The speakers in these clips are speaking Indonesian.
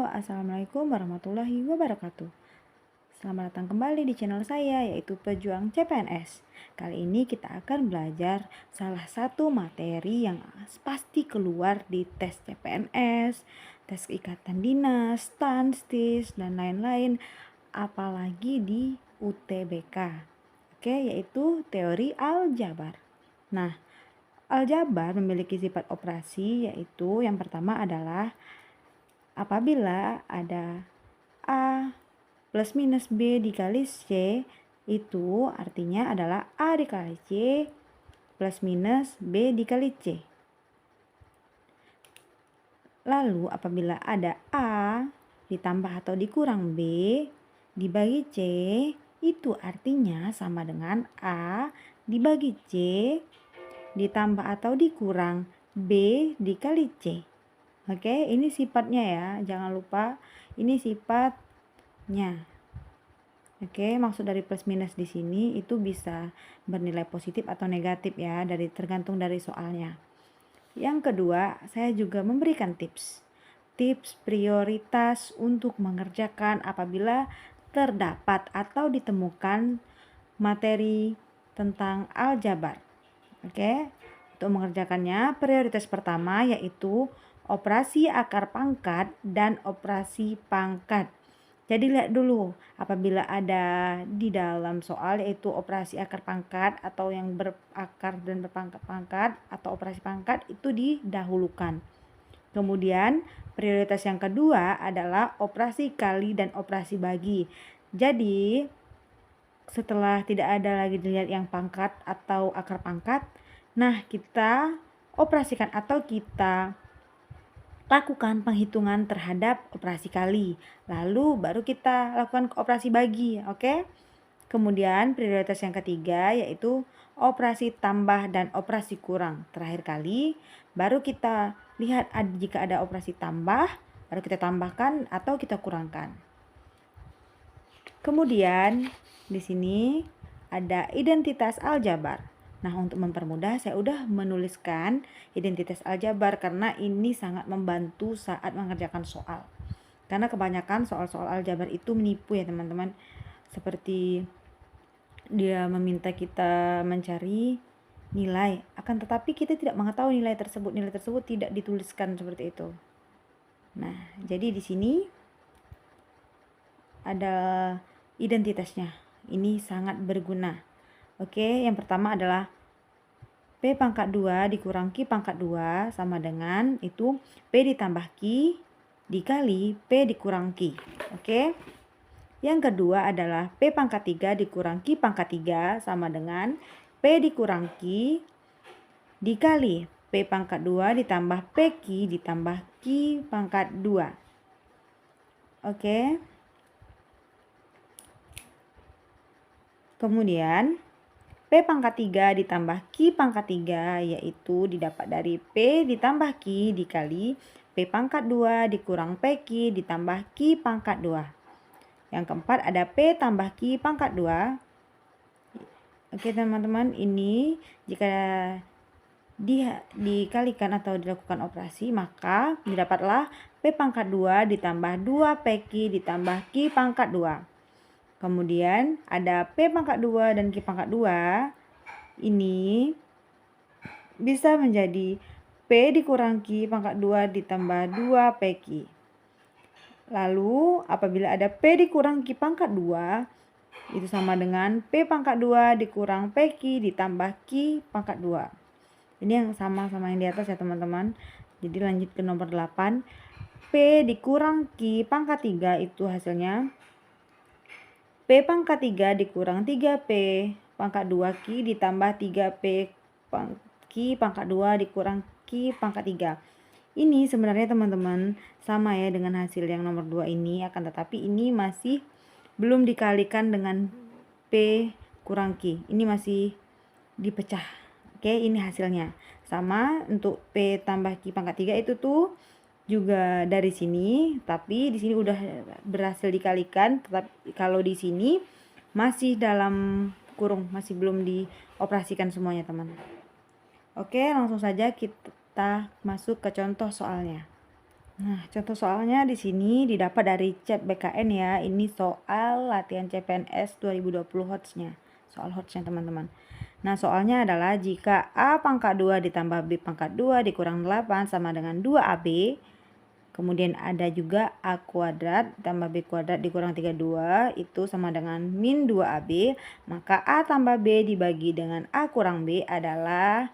Halo, Assalamualaikum warahmatullahi wabarakatuh. Selamat datang kembali di channel saya, yaitu Pejuang CPNS. Kali ini kita akan belajar salah satu materi yang pasti keluar di tes CPNS, tes ikatan dinas, STAN, STIS, dan lain-lain, apalagi di UTBK. Oke, yaitu teori aljabar. Nah, aljabar memiliki sifat operasi, yaitu yang pertama adalah apabila ada A plus minus B dikali C, itu artinya adalah A dikali C plus minus B dikali C. Lalu apabila ada A ditambah atau dikurang B dibagi C, itu artinya sama dengan A dibagi C ditambah atau dikurang B dikali C. Oke, ini sifatnya ya, jangan lupa ini sifatnya. Oke, maksud dari plus minus di sini itu bisa bernilai positif atau negatif ya, tergantung dari soalnya. Yang kedua, saya juga memberikan tips prioritas untuk mengerjakan apabila terdapat atau ditemukan materi tentang aljabar. Oke, untuk mengerjakannya, prioritas pertama yaitu operasi akar pangkat dan operasi pangkat. Jadi lihat dulu apabila ada di dalam soal yaitu operasi akar pangkat atau yang berakar dan berpangkat-pangkat atau operasi pangkat itu didahulukan. Kemudian prioritas yang kedua adalah operasi kali dan operasi bagi. Jadi setelah tidak ada lagi dilihat yang pangkat atau akar pangkat, nah kita operasikan atau kita lakukan penghitungan terhadap operasi kali, lalu baru kita lakukan operasi bagi. Oke? Kemudian prioritas yang ketiga yaitu operasi tambah dan operasi kurang. Terakhir kali baru kita lihat jika ada operasi tambah, baru kita tambahkan atau kita kurangkan. Kemudian di sini ada identitas aljabar. Nah, untuk mempermudah saya udah menuliskan identitas aljabar karena ini sangat membantu saat mengerjakan soal. Karena kebanyakan soal-soal aljabar itu menipu ya teman-teman. Seperti dia meminta kita mencari nilai, akan tetapi kita tidak mengetahui nilai tersebut tidak dituliskan seperti itu. Nah, jadi di sini ada identitasnya. Ini sangat berguna. Oke, yang pertama adalah P pangkat 2 dikurang Q pangkat 2 sama dengan itu P ditambah Q dikali P dikurang Q. Oke. Yang kedua adalah P pangkat 3 dikurang Q pangkat 3 sama dengan P dikurang Q dikali P pangkat 2 ditambah PQ ditambah Q pangkat 2. Oke. Kemudian P pangkat 3 ditambah Q pangkat 3 yaitu didapat dari P ditambah Q dikali P pangkat 2 dikurang PQ ditambah Q pangkat 2. Yang keempat ada P tambah Q pangkat 2. Oke teman-teman, ini jika dikalikan atau dilakukan operasi maka didapatlah P pangkat 2 ditambah 2 PQ ditambah Q pangkat 2. Kemudian ada P pangkat 2 dan Q pangkat 2. Ini bisa menjadi P dikurang Q pangkat 2 ditambah 2 PQ. Lalu apabila ada P dikurang Q pangkat 2, itu sama dengan P pangkat 2 dikurang PQ ditambah Q pangkat 2. Ini yang sama yang di atas ya teman-teman. Jadi lanjut ke nomor 8. P dikurang Q pangkat 3 itu hasilnya P pangkat 3 dikurang 3P pangkat 2 Q ditambah 3P Q pangkat 2 dikurang Q pangkat 3. Ini sebenarnya teman-teman sama ya dengan hasil yang nomor 2 ini, akan tetapi ini masih belum dikalikan dengan P kurang Q. Ini masih dipecah. Oke, ini hasilnya. Sama untuk P tambah Q pangkat 3 itu tuh juga dari sini, tapi di sini udah berhasil dikalikan, tetapi kalau di sini masih dalam kurung, masih belum dioperasikan semuanya teman. Oke, langsung saja kita masuk ke contoh soalnya. Nah, contoh soalnya di sini didapat dari chat BKN ya. Ini soal latihan CPNS 2020 HOTS-nya. Soal HOTS-nya teman-teman. Nah, soalnya adalah jika A pangkat 2 ditambah B pangkat 2 dikurang 8 sama dengan 2AB. Kemudian ada juga A kuadrat tambah B kuadrat dikurang 32 itu sama dengan min 2AB. Maka A tambah B dibagi dengan A kurang B adalah...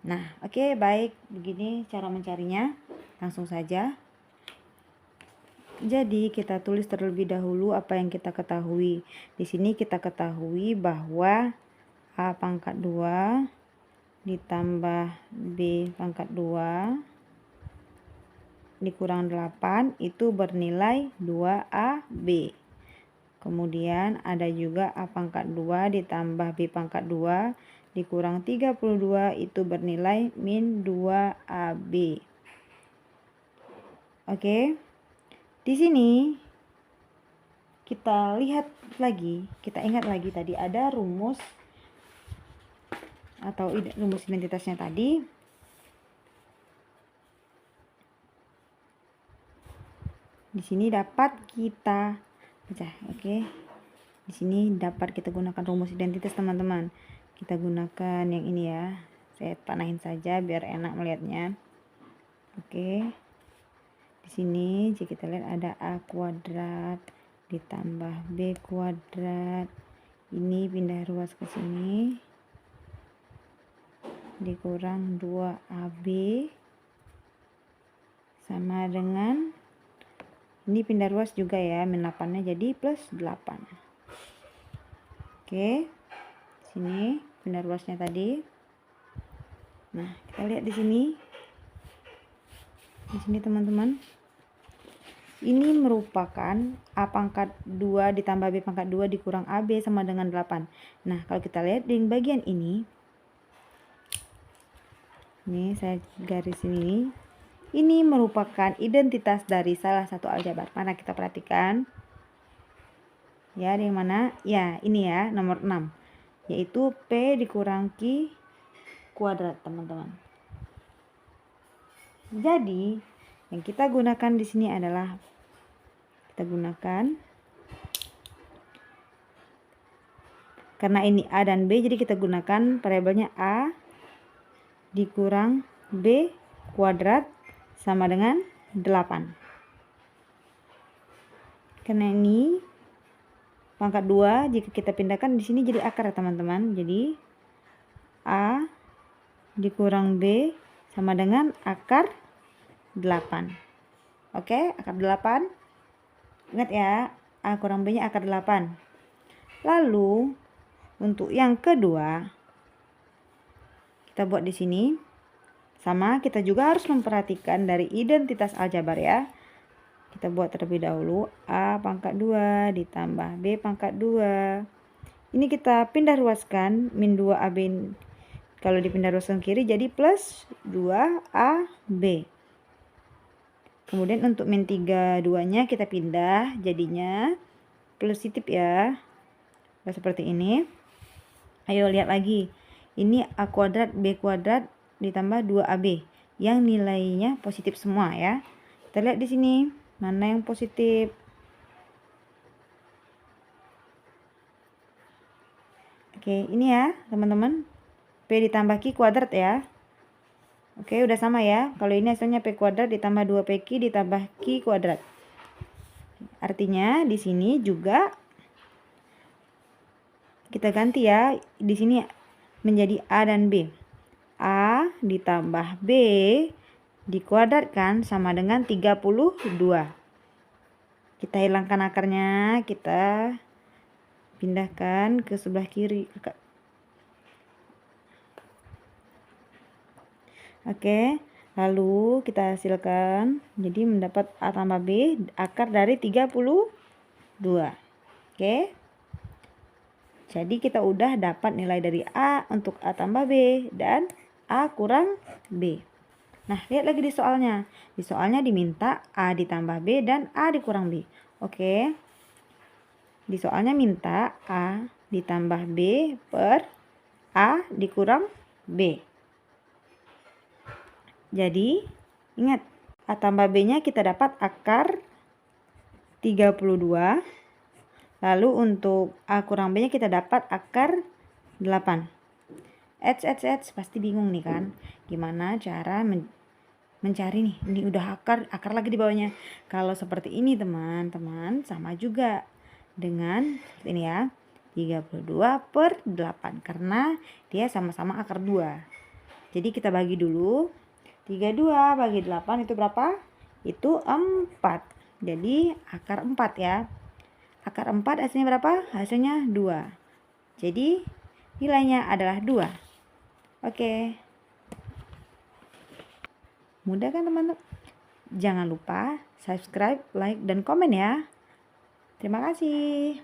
Nah, oke, baik. Begini cara mencarinya. Langsung saja. Jadi kita tulis terlebih dahulu apa yang kita ketahui. Di sini kita ketahui bahwa A pangkat 2 ditambah B pangkat 2 dikurang 8 itu bernilai 2AB. Kemudian ada juga A pangkat 2 ditambah B pangkat 2 dikurang 32 itu bernilai min 2AB. Oke. Di sini kita lihat lagi, kita ingat lagi tadi ada rumus atau rumus identitasnya tadi. Di sini dapat kita baca, oke. Di sini dapat kita gunakan rumus identitas teman-teman. Kita gunakan yang ini ya. Saya panahin saja biar enak melihatnya. Oke. Di sini jika kita lihat ada A kuadrat ditambah B kuadrat. Ini pindah ruas ke sini. Dikurang 2AB sama dengan ini pindah ruas juga ya, min 8-nya jadi plus 8. Oke. Sini pindah ruasnya tadi. Nah, kita lihat di sini. Di sini teman-teman. Ini merupakan A pangkat 2 ditambah B pangkat 2 dikurang AB sama dengan 8. Nah, kalau kita lihat di bagian ini. Ini saya garis ini. Ini merupakan identitas dari salah satu aljabar. Mana kita perhatikan. Ya, di mana? Ya, ini ya, nomor 6. Yaitu P dikurang Q kuadrat, teman-teman. Jadi, yang kita gunakan di sini adalah kita gunakan karena ini A dan B, jadi kita gunakan variabelnya A dikurang B kuadrat sama dengan 8. Karena ini pangkat 2, jika kita pindahkan di sini jadi akar ya teman-teman. Jadi A dikurang B sama dengan akar 8. Oke, akar 8. Ingat ya, A kurang B nya akar 8. Lalu untuk yang kedua kita buat di sini. Sama, kita juga harus memperhatikan dari identitas aljabar ya. Kita buat terlebih dahulu A pangkat 2 ditambah B pangkat 2. Ini kita pindah ruaskan min 2AB. Kalau dipindah ruaskan kiri jadi plus 2AB. Kemudian untuk min 32-nya kita pindah jadinya positif ya. Nah, seperti ini. Ayo lihat lagi. Ini A kuadrat B kuadrat ditambah 2AB yang nilainya positif semua ya. Kita lihat di sini mana yang positif. Oke, ini ya teman-teman. P ditambah Q kuadrat ya. Oke, udah sama ya. Kalau ini hasilnya P kuadrat ditambah 2PQ ditambah Q kuadrat. Artinya di sini juga kita ganti ya. Di sini menjadi A dan B. A ditambah B dikuadratkan sama dengan 32. Kita hilangkan akarnya, kita pindahkan ke sebelah kiri. Oke, lalu kita hasilkan. Jadi mendapat A tambah B akar dari 32. Oke. Jadi kita udah dapat nilai dari A untuk A tambah B dan A kurang B. Nah, lihat lagi di soalnya. Di soalnya diminta A ditambah B dan A dikurang B. Oke. Di soalnya minta A ditambah B per A dikurang B. Jadi, ingat. A tambah B-nya kita dapat akar 32. Lalu untuk A kurang B-nya kita dapat akar 8. Pasti bingung nih kan. Gimana cara mencari nih? Ini udah akar lagi di bawahnya. Kalau seperti ini teman-teman, sama juga dengan seperti ini ya. 32/8 karena dia sama-sama akar 2. Jadi kita bagi dulu. 32 bagi 8 itu berapa? Itu 4. Jadi akar 4 ya. Akar 4 hasilnya berapa? Hasilnya 2. Jadi nilainya adalah 2. Oke. Mudah kan teman-teman? Jangan lupa subscribe, like, dan komen ya. Terima kasih.